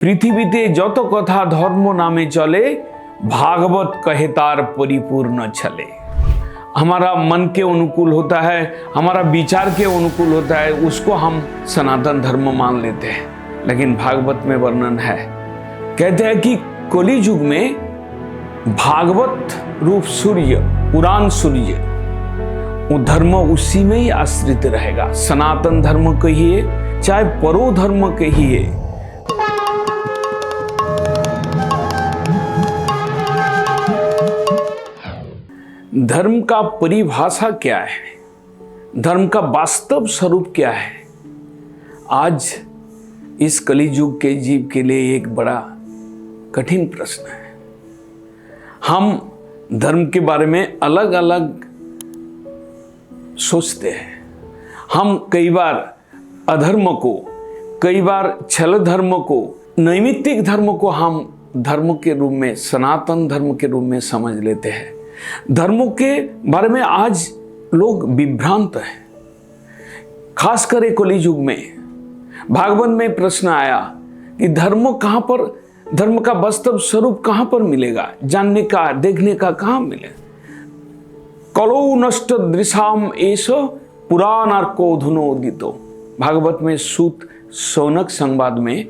পৃথিবীতে যত কথা ধর্ম नामे चले भागवत कहे तार परिपूर्ण चले। हमारा मन के अनुकूल होता है, हमारा विचार के अनुकूल होता है, उसको हम सनातन धर्म मान लेते हैं। लेकिन भागवत में वर्णन है, कहते हैं कि कली युग में भागवत रूप सूर्य, पुराण सूर्य, वो धर्म उसी में ही आश्रित रहेगा। सनातन धर्म कहिए चाहे परो धर्म कहिए, धर्म का परिभाषा क्या है, धर्म का वास्तव स्वरूप क्या है, आज इस कली युग के जीव के लिए एक बड़ा कठिन प्रश्न है। हम धर्म के बारे में अलग अलग सोचते हैं। हम कई बार अधर्म को, कई बार छल धर्म को, नैमित्तिक धर्म को हम धर्म के रूप में, सनातन धर्म के रूप में समझ लेते हैं। धर्मों के बारे में आज लोग विभ्रांत हैं, खासकर कली युग में। भागवत में प्रश्न आया कि धर्म कहां पर, धर्म का वास्तव स्वरूप कहां पर मिलेगा, जानने का, देखने का कहां मिले। कलौ नष्ट दृशाम एष पुराणार्को धुनोदितो। भागवत में सूत शौनक संवाद में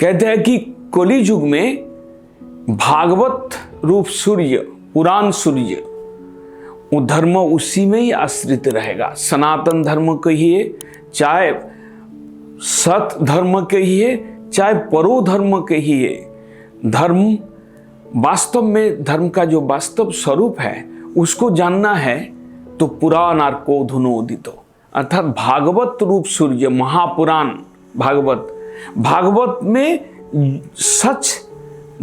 कहते हैं कि कली युग में भागवत रूप सूर्य, पुराण सूर्य, वो धर्म उसी में ही आश्रित रहेगा। सनातन धर्म कहिए चाहे सत धर्म कहिए चाहे परो धर्म कहिए, धर्म वास्तव में, धर्म का जो वास्तव स्वरूप है उसको जानना है तो पुराणार्को धुनोदितो, अर्थात भागवत रूप सूर्य, महापुराण भागवत, भागवत में सच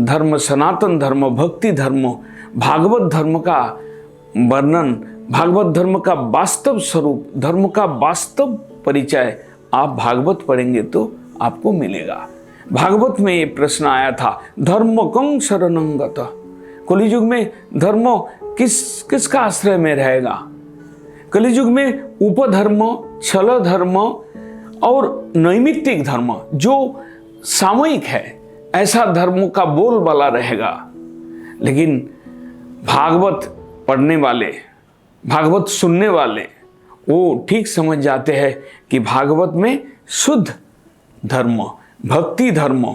धर्म, सनातन धर्म, भक्ति धर्म, भागवत धर्म का वर्णन, भागवत धर्म का वास्तव स्वरूप, धर्म का वास्तव परिचय आप भागवत पढ़ेंगे तो आपको मिलेगा। भागवत में ये प्रश्न आया था, धर्म कं शरणं गतः। कली युग में धर्म किसका आश्रय में रहेगा। कली युग में उपधर्म, छल धर्म और नैमित्तिक धर्म जो सामूहिक है, ऐसा धर्म का बोलबाला रहेगा। लेकिन भागवत पढ़ने वाले, भागवत सुनने वाले, वो ठीक समझ जाते हैं कि भागवत में शुद्ध धर्म, भक्ति धर्म,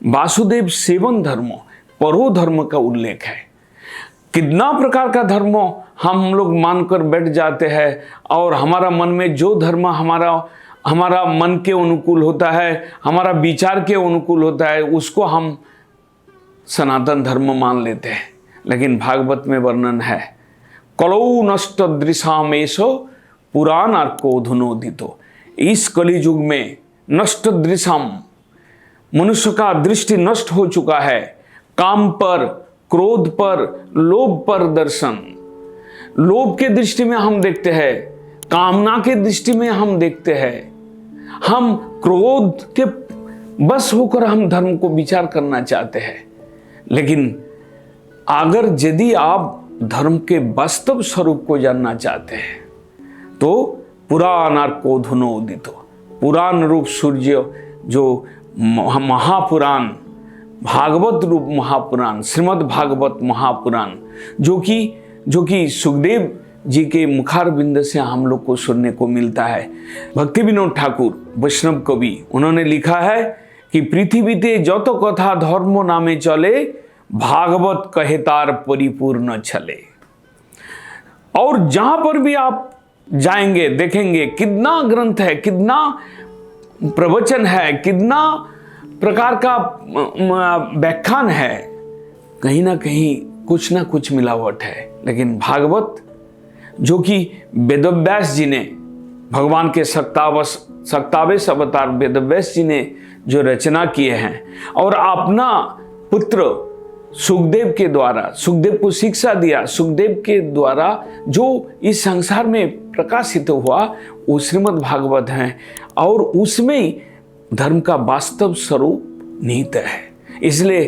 वासुदेव सेवन धर्म, परो धर्म का उल्लेख है। कितना प्रकार का धर्म हम लोग मानकर बैठ जाते हैं और हमारा मन में जो धर्म हमारा मन के अनुकूल होता है, हमारा विचार के अनुकूल होता है, उसको हम सनातन धर्म मान लेते हैं। लेकिन भागवत में वर्णन है, कलौ नष्ट दृशामेश पुराणार्को धुनोदितो। इस कली युग में नष्ट दृशाम, मनुष्य का दृष्टि नष्ट हो चुका है। काम पर, क्रोध पर, लोभ पर दर्शन, लोभ के दृष्टि में हम देखते हैं, कामना के दृष्टि में हम देखते हैं, हम क्रोध के बस होकर हम धर्म को विचार करना चाहते हैं। लेकिन अगर यदि आप धर्म के वास्तव स्वरूप को जानना चाहते हैं तो पुराणार्को धुनोदितो, पुराण रूप सूर्य जो महापुराण, भागवत रूप महापुराण, श्रीमद् भागवत महापुराण, जो कि सुखदेव जी के मुखारबिंद से हम लोग को सुनने को मिलता है। भक्ति विनोद ठाकुर वैष्णव कवि, उन्होंने लिखा है कि पृथ्वीते जत कथा धर्म नामे चले भागवत कहे तार परिपूर्ण चले। और जहां पर भी आप जाएंगे देखेंगे कितना ग्रंथ है, कितना प्रवचन है, कितना प्रकार का व्याख्यान है, कहीं ना कहीं कुछ ना कुछ मिलावट है। लेकिन भागवत जो कि वेदव्यास जी ने, भगवान के सक्तावेश अवतार वेदव्यास जी ने जो रचना किए हैं और अपना पुत्र सुखदेव के द्वारा, सुखदेव को शिक्षा दिया, सुखदेव के द्वारा जो इस संसार में प्रकाशित हुआ वो श्रीमद् भागवत है और उसमें ही धर्म का वास्तव स्वरूप निहित है। इसलिए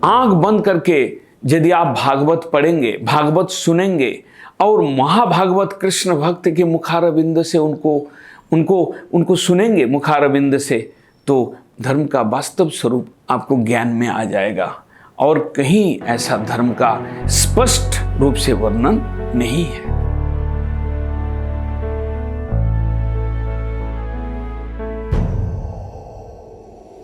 आंख बंद करके यदि आप भागवत पढ़ेंगे, भागवत सुनेंगे और महाभागवत कृष्ण भक्त के मुखारविंद से उनको सुनेंगे मुखारविंद से, तो धर्म का वास्तव स्वरूप आपको ज्ञान में आ जाएगा। और कहीं ऐसा धर्म का स्पष्ट रूप से वर्णन नहीं है।